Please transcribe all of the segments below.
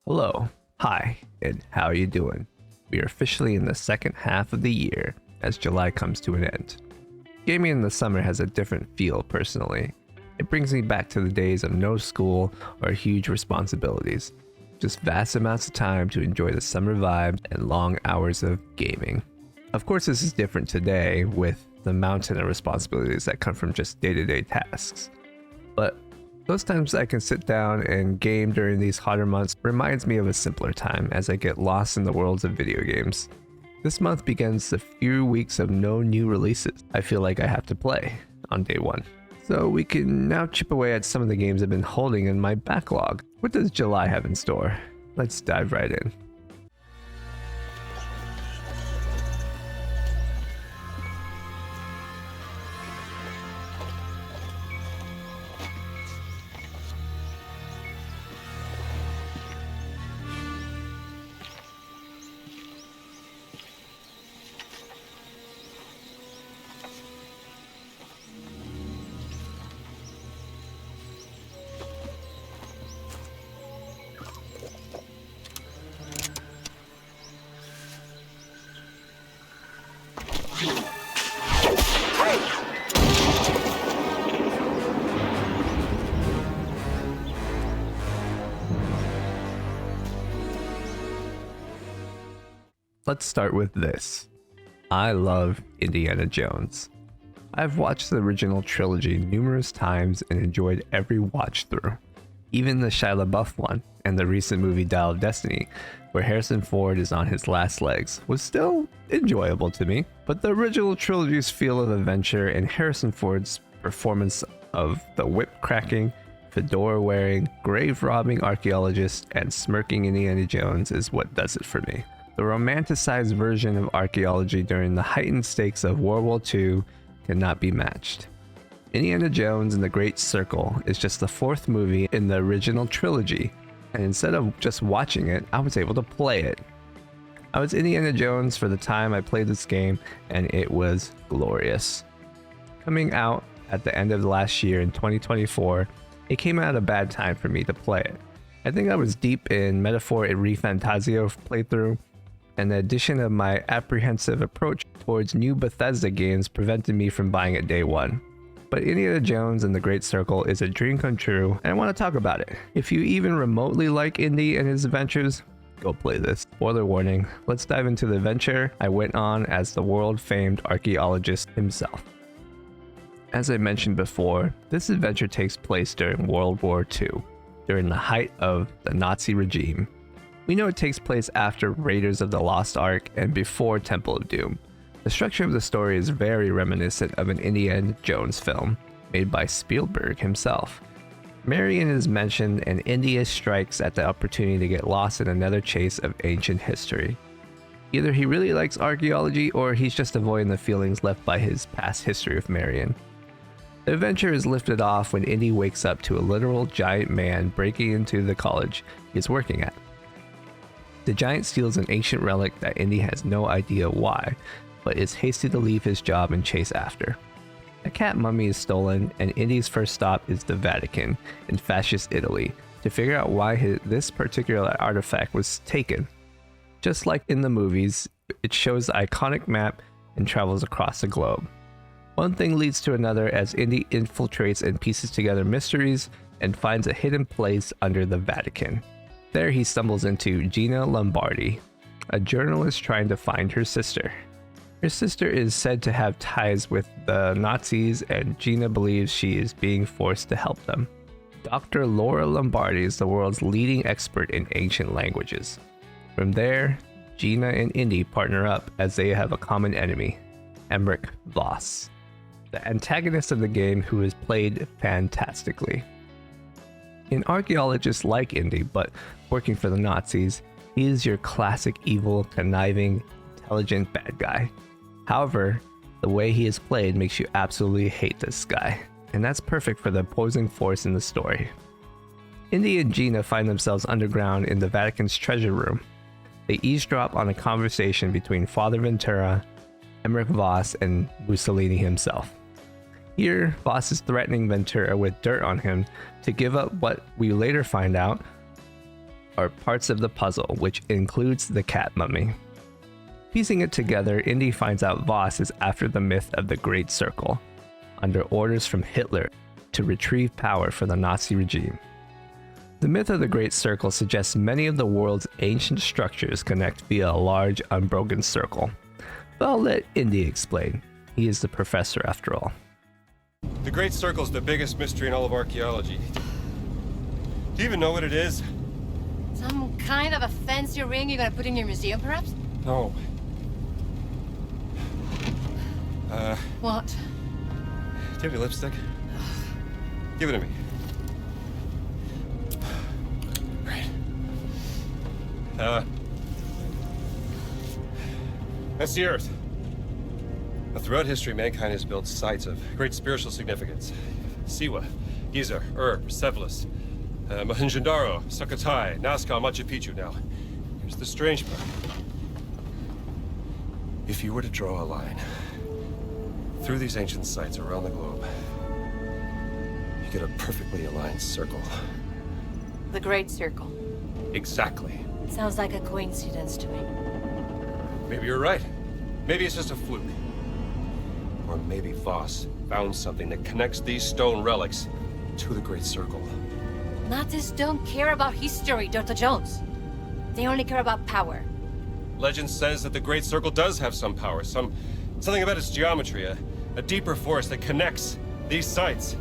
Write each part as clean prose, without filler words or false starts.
Hello, hi, and how you doing? We are officially in the second half of the year as July comes to an end. Gaming in the summer has a different feel personally. It brings me back to the days of no school or huge responsibilities. Just vast amounts of time to enjoy the summer vibe and long hours of gaming. Of course, this is different today with the mountain of responsibilities that come from just day-to-day tasks. But those times I can sit down and game during these hotter months reminds me of a simpler time as I get lost in the worlds of video games. This month begins the few weeks of no new releases I feel like I have to play on day one. So we can now chip away at some of the games I've been holding in my backlog. What does July have in store? Let's dive right in. Let's start with this. I love Indiana Jones. I've watched the original trilogy numerous times and enjoyed every watch through. Even the Shia LaBeouf one and the recent movie Dial of Destiny, where Harrison Ford is on his last legs, was still enjoyable to me. But the original trilogy's feel of adventure and Harrison Ford's performance of the whip-cracking, fedora-wearing, grave-robbing archaeologist and smirking Indiana Jones is what does it for me. The romanticized version of archaeology during the heightened stakes of World War II cannot be matched. Indiana Jones and the Great Circle is just the fourth movie in the original trilogy, and instead of just watching it, I was able to play it. I was Indiana Jones for the time I played this game, and it was glorious. Coming out at the end of last year in 2024, it came out at a bad time for me to play it. I think I was deep in Metaphor et Refantasio playthrough, and the addition of my apprehensive approach towards new Bethesda games prevented me from buying it day one. But Indiana Jones and the Great Circle is a dream come true, and I want to talk about it. If you even remotely like Indy and his adventures, go play this. Spoiler warning, let's dive into the adventure I went on as the world-famed archaeologist himself. As I mentioned before, this adventure takes place during World War II, during the height of the Nazi regime. We know it takes place after Raiders of the Lost Ark and before Temple of Doom. The structure of the story is very reminiscent of an Indiana Jones film, made by Spielberg himself. Marion is mentioned and India strikes at the opportunity to get lost in another chase of ancient history. Either he really likes archaeology or he's just avoiding the feelings left by his past history with Marion. The adventure is lifted off when Indy wakes up to a literal giant man breaking into the college he's working at. The giant steals an ancient relic that Indy has no idea why, but is hasty to leave his job and chase after. A cat mummy is stolen, and Indy's first stop is the Vatican in fascist Italy to figure out why this particular artifact was taken. Just like in the movies, it shows the iconic map and travels across the globe. One thing leads to another as Indy infiltrates and pieces together mysteries and finds a hidden place under the Vatican. There he stumbles into Gina Lombardi, a journalist trying to find her sister. Her sister is said to have ties with the Nazis, and Gina believes she is being forced to help them. Dr. Laura Lombardi is the world's leading expert in ancient languages. From there, Gina and Indy partner up as they have a common enemy, Emmerich Voss, the antagonist of the game who is played fantastically. An archaeologist like Indy, but working for the Nazis, he is your classic evil, conniving, intelligent bad guy. However, the way he is played makes you absolutely hate this guy, and that's perfect for the opposing force in the story. Indy and Gina find themselves underground in the Vatican's treasure room. They eavesdrop on a conversation between Father Ventura, Emmerich Voss, and Mussolini himself. Here, Voss is threatening Ventura with dirt on him to give up what we later find out are parts of the puzzle, which includes the cat mummy. Piecing it together, Indy finds out Voss is after the myth of the Great Circle, under orders from Hitler to retrieve power for the Nazi regime. The myth of the Great Circle suggests many of the world's ancient structures connect via a large, unbroken circle. But I'll let Indy explain. He is the professor after all. The Great Circle's the biggest mystery in all of archaeology. Do you even know what it is? Some kind of a fancy ring you're gonna put in your museum, perhaps? No. What? Do you have any lipstick? Give it to me. Great. That's the Earth. Now, throughout history, mankind has built sites of great spiritual significance. Siwa, Giza, Persepolis, Mohenjo-Daro, Sukhothai, Nazca, Machu Picchu. Now, here's the strange part. If you were to draw a line through these ancient sites around the globe, you get a perfectly aligned circle. The Great Circle. Exactly. Sounds like a coincidence to me. Maybe you're right. Maybe it's just a fluke. Or maybe Voss found something that connects these stone relics to the Great Circle. Nazis don't care about history, Dr. Jones. They only care about power. Legend says that the Great Circle does have some power, something about its geometry, a deeper force that connects these sites.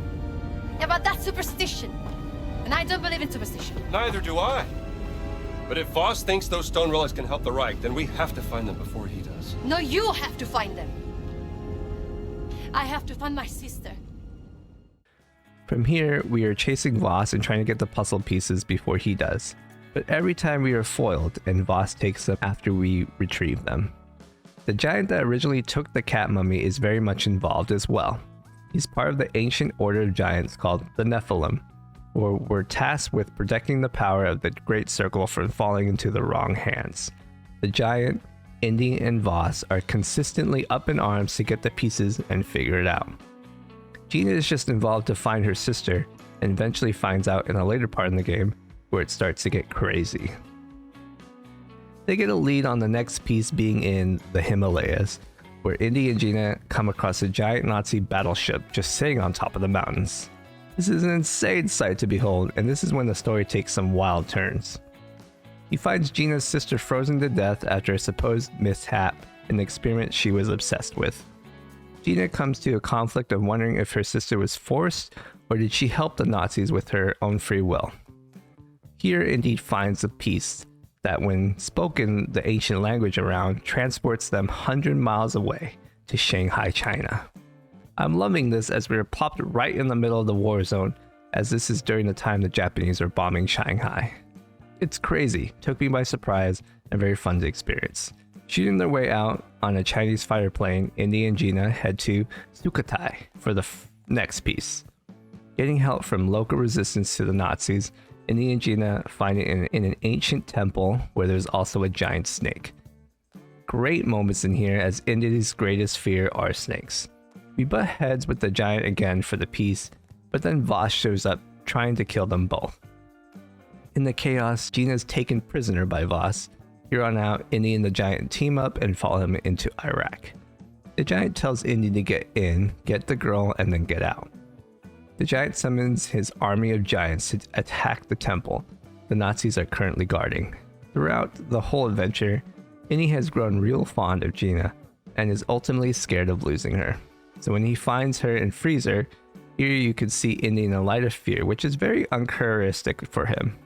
Yeah, but that's superstition. And I don't believe in superstition. Neither do I. But if Voss thinks those stone relics can help the Reich, then we have to find them before he does. No, you have to find them. I have to find my sister. From here, we are chasing Voss and trying to get the puzzle pieces before he does. But every time we are foiled, and Voss takes them after we retrieve them. The giant that originally took the cat mummy is very much involved as well. He's part of the ancient order of giants called the Nephilim, who were tasked with protecting the power of the Great Circle from falling into the wrong hands. The giant, Indy, and Voss are consistently up in arms to get the pieces and figure it out. Gina is just involved to find her sister, and eventually finds out in a later part in the game where it starts to get crazy. They get a lead on the next piece being in the Himalayas, where Indy and Gina come across a giant Nazi battleship just sitting on top of the mountains. This is an insane sight to behold, and this is when the story takes some wild turns. He finds Gina's sister frozen to death after a supposed mishap in the experiment she was obsessed with. Gina comes to a conflict of wondering if her sister was forced or did she help the Nazis with her own free will. Here Indy finds a piece that, when spoken the ancient language around, transports them 100 miles away to Shanghai, China. I'm loving this as we are plopped right in the middle of the war zone, as this is during the time the Japanese are bombing Shanghai. It's crazy, took me by surprise, and very fun to experience. Shooting their way out on a Chinese fighter plane, Indy and Gina head to Sukhothai for the next piece. Getting help from local resistance to the Nazis, Indy and Gina find it in an ancient temple where there's also a giant snake. Great moments in here, as Indy's greatest fear are snakes. We butt heads with the giant again for the piece, but then Voss shows up trying to kill them both. In the chaos, Gina's taken prisoner by Voss. Here on out, Indy and the giant team up and follow him into Iraq. The giant tells Indy to get in, get the girl, and then get out. The giant summons his army of giants to attack the temple the Nazis are currently guarding. Throughout the whole adventure, Indy has grown real fond of Gina and is ultimately scared of losing her. So when he finds her and frees her, here you can see Indy in a light of fear, which is very uncharacteristic for him.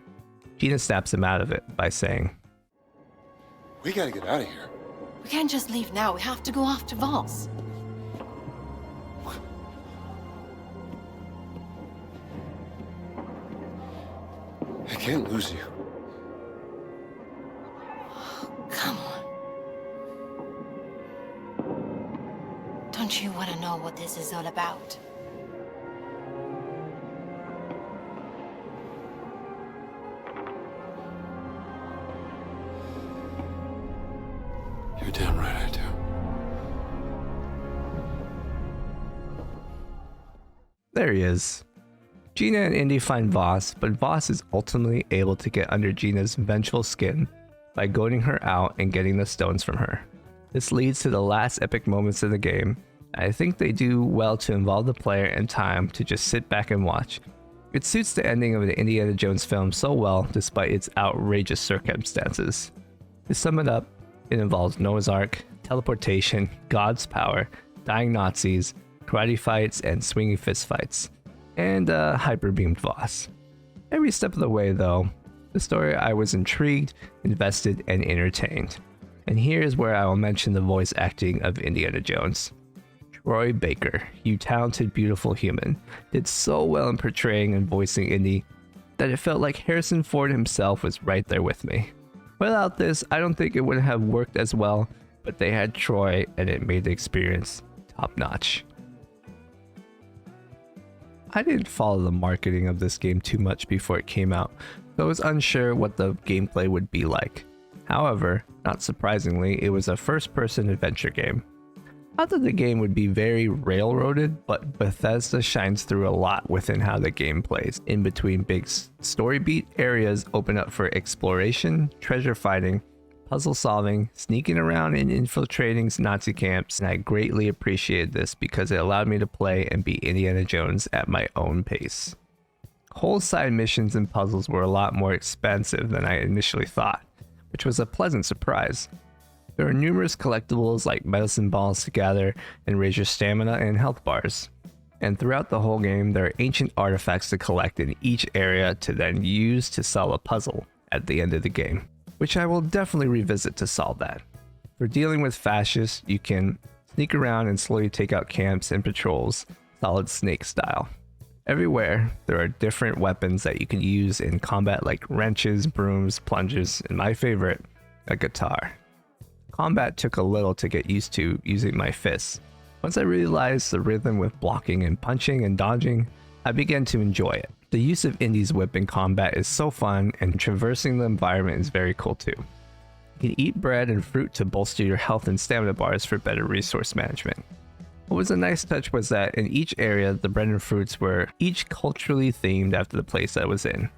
Gina snaps him out of it by saying, We gotta get out of here. We can't just leave now. We have to go after Voss. I can't lose you. Come on. Don't you want to know what this is all about? You're damn right I do. There he is. Gina and Indy find Voss, but Voss is ultimately able to get under Gina's vengeful skin by goading her out and getting the stones from her. This leads to the last epic moments of the game. I think they do well to involve the player in time to just sit back and watch. It suits the ending of the Indiana Jones film so well despite its outrageous circumstances. To sum it up, it involves Noah's Ark, teleportation, God's power, dying Nazis, karate fights, and swinging fist fights, and a hyper-beamed Voss. Every step of the way though, the story I was intrigued, invested, and entertained. And here's where I will mention the voice acting of Indiana Jones. Troy Baker, you talented, beautiful human, did so well in portraying and voicing Indy that it felt like Harrison Ford himself was right there with me. Without this, I don't think it would have worked as well, but they had Troy and it made the experience top notch. I didn't follow the marketing of this game too much before it came out, so I was unsure what the gameplay would be like. However, not surprisingly, it was a first-person adventure game. I thought the game would be very railroaded, but Bethesda shines through a lot within how the game plays. In between big story beat areas open up for exploration, treasure fighting, puzzle solving, sneaking around and infiltrating Nazi camps, and I greatly appreciated this because it allowed me to play and be Indiana Jones at my own pace. Whole side missions and puzzles were a lot more expensive than I initially thought, which was a pleasant surprise. There are numerous collectibles like medicine balls to gather and raise your stamina and health bars. And throughout the whole game, there are ancient artifacts to collect in each area to then use to solve a puzzle at the end of the game, which I will definitely revisit to solve that. For dealing with fascists, you can sneak around and slowly take out camps and patrols, Solid Snake style. Everywhere, there are different weapons that you can use in combat like wrenches, brooms, plunges, and my favorite, a guitar. Combat took a little to get used to using my fists. Once I realized the rhythm with blocking and punching and dodging, I began to enjoy it. The use of Indy's whip in combat is so fun, and traversing the environment is very cool too. You can eat bread and fruit to bolster your health and stamina bars for better resource management. What was a nice touch was that in each area, the bread and fruits were each culturally themed after the place I was in.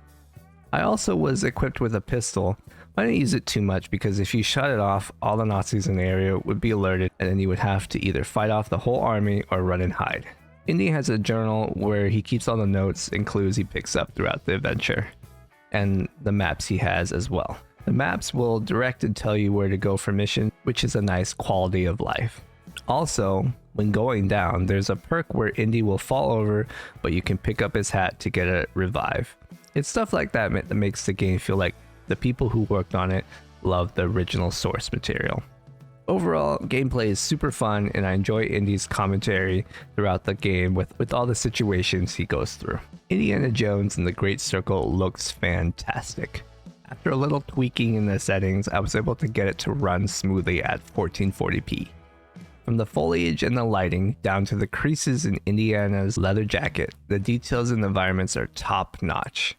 I also was equipped with a pistol. I didn't use it too much because if you shot it off, all the Nazis in the area would be alerted and then you would have to either fight off the whole army or run and hide. Indy has a journal where he keeps all the notes and clues he picks up throughout the adventure, and the maps he has as well. The maps will direct and tell you where to go for missions, which is a nice quality of life. Also, when going down, there's a perk where Indy will fall over, but you can pick up his hat to get a revive. It's stuff like that that makes the game feel like the people who worked on it loved the original source material. Overall, gameplay is super fun, and I enjoy Indy's commentary throughout the game with all the situations he goes through. Indiana Jones and the Great Circle looks fantastic. After a little tweaking in the settings, I was able to get it to run smoothly at 1440p. From the foliage and the lighting down to the creases in Indiana's leather jacket, the details and environments are top notch.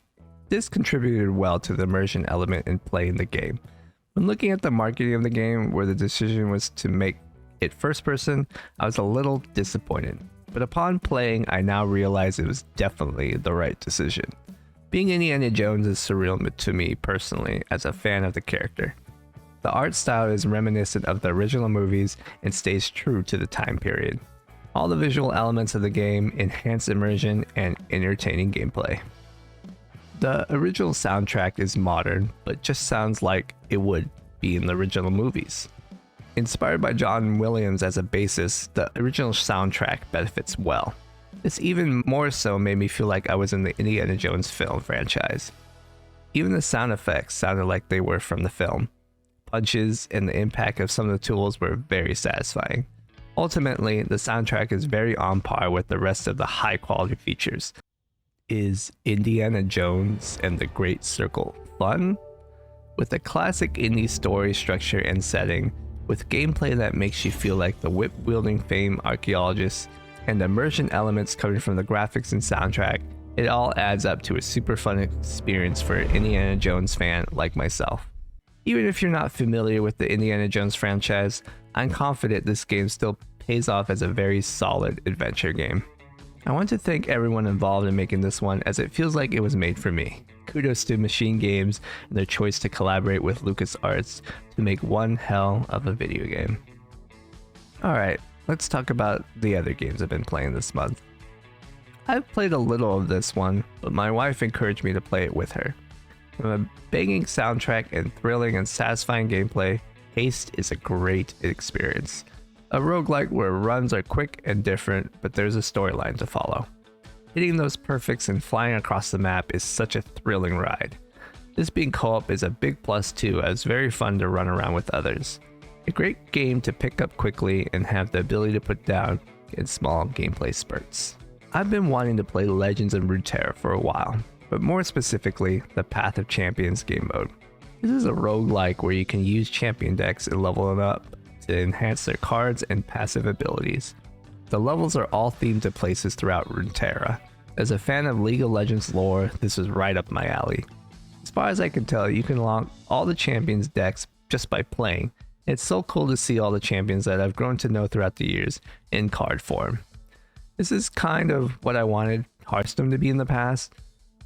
This contributed well to the immersion element in playing the game. When looking at the marketing of the game, where the decision was to make it first person, I was a little disappointed. But upon playing, I now realize it was definitely the right decision. Being Indiana Jones is surreal to me personally as a fan of the character. The art style is reminiscent of the original movies and stays true to the time period. All the visual elements of the game enhance immersion and entertaining gameplay. The original soundtrack is modern, but just sounds like it would be in the original movies. Inspired by John Williams as a bassist, the original soundtrack benefits well. This even more so made me feel like I was in the Indiana Jones film franchise. Even the sound effects sounded like they were from the film. Punches and the impact of some of the tools were very satisfying. Ultimately, the soundtrack is very on par with the rest of the high quality features. Is Indiana Jones and the Great Circle fun? With a classic indie story structure and setting, with gameplay that makes you feel like the whip-wielding famed archaeologist, and immersion elements coming from the graphics and soundtrack, it all adds up to a super fun experience for an Indiana Jones fan like myself. Even if you're not familiar with the Indiana Jones franchise, I'm confident this game still pays off as a very solid adventure game. I want to thank everyone involved in making this one, as it feels like it was made for me. Kudos to Machine Games and their choice to collaborate with LucasArts to make one hell of a video game. Alright, let's talk about the other games I've been playing this month. I've played a little of this one, but my wife encouraged me to play it with her. From a banging soundtrack and thrilling and satisfying gameplay, Haste is a great experience. A roguelike where runs are quick and different, but there's a storyline to follow. Hitting those perfects and flying across the map is such a thrilling ride. This being co-op is a big plus too, as it's very fun to run around with others. A great game to pick up quickly and have the ability to put down in small gameplay spurts. I've been wanting to play Legends and Runeterra for a while, but more specifically, the Path of Champions game mode. This is a roguelike where you can use champion decks and level them up to enhance their cards and passive abilities. The levels are all themed to places throughout Runeterra. As a fan of League of Legends lore, this is right up my alley. As far as I can tell, you can unlock all the champions decks just by playing. It's so cool to see all the champions that I've grown to know throughout the years in card form. This is kind of what I wanted Hearthstone to be in the past.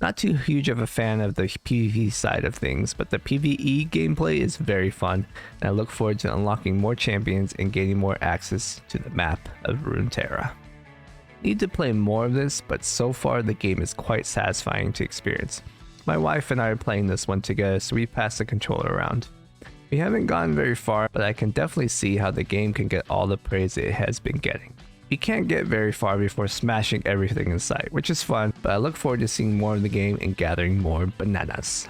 Not too huge of a fan of the PvP side of things, but the PvE gameplay is very fun, and I look forward to unlocking more champions and gaining more access to the map of Runeterra. Need to play more of this, but so far the game is quite satisfying to experience. My wife and I are playing this one together, so we pass the controller around. We haven't gotten very far, but I can definitely see how the game can get all the praise it has been getting. You can't get very far before smashing everything in sight, which is fun, but I look forward to seeing more of the game and gathering more bananas.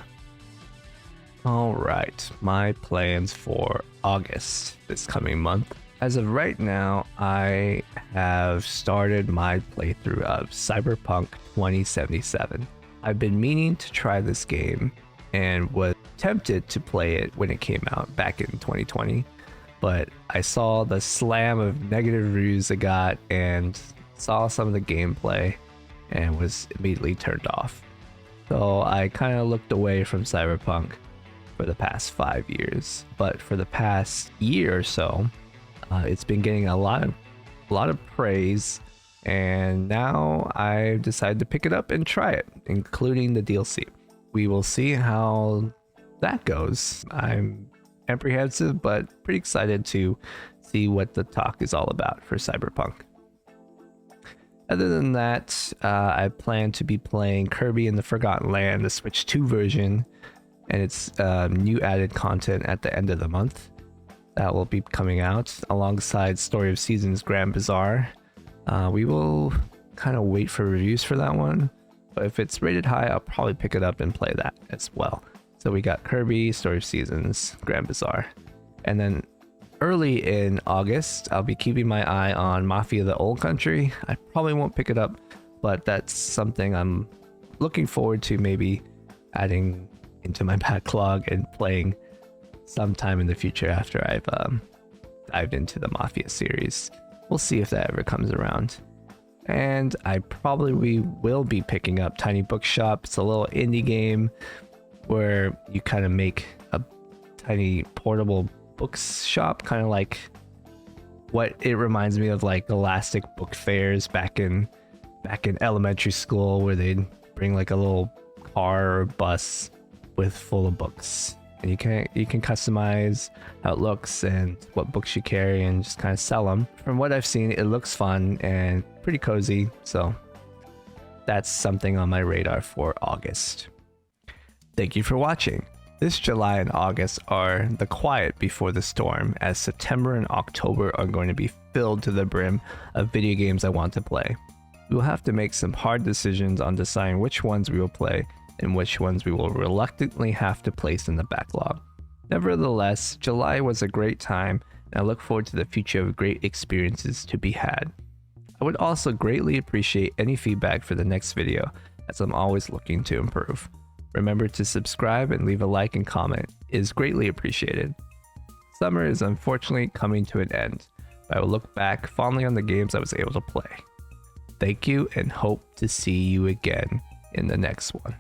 Alright, my plans for August this coming month. As of right now, I have started my playthrough of Cyberpunk 2077. I've been meaning to try this game and was tempted to play it when it came out back in 2020. But I saw the slam of negative reviews it got and saw some of the gameplay and was immediately turned off. So I kind of looked away from Cyberpunk for the past 5 years. But for the past year or so, it's been getting a lot of praise, and now I've decided to pick it up and try it, including the DLC. We will see how that goes. I'm apprehensive, but pretty excited to see what the talk is all about for Cyberpunk. Other than that, I plan to be playing Kirby and the Forgotten Land, the Switch 2 version, and its new added content at the end of the month. That will be coming out alongside Story of Seasons Grand Bazaar. We will kind of wait for reviews for that one, but if it's rated high, I'll probably pick it up and play that as well. So we got Kirby, Story of Seasons, Grand Bazaar. And then early in August, I'll be keeping my eye on Mafia the Old Country. I probably won't pick it up, but that's something I'm looking forward to maybe adding into my backlog and playing sometime in the future after I've dived into the Mafia series. We'll see if that ever comes around. And I probably will be picking up Tiny Bookshop. It's a little indie game where you kind of make a tiny portable books shop, kind of like what it reminds me of, like Elastic Book Fairs back in elementary school, where they'd bring like a little car or bus with full of books, and you can customize how it looks and what books you carry and just kind of sell them. From what I've seen, it looks fun and pretty cozy, so that's something on my radar for August. Thank you for watching. This July and August are the quiet before the storm, as September and October are going to be filled to the brim of video games I want to play. We will have to make some hard decisions on deciding which ones we will play and which ones we will reluctantly have to place in the backlog. Nevertheless, July was a great time, and I look forward to the future of great experiences to be had. I would also greatly appreciate any feedback for the next video, as I'm always looking to improve. Remember to subscribe and leave a like and comment. It is greatly appreciated. Summer is unfortunately coming to an end, but I will look back fondly on the games I was able to play. Thank you, and hope to see you again in the next one.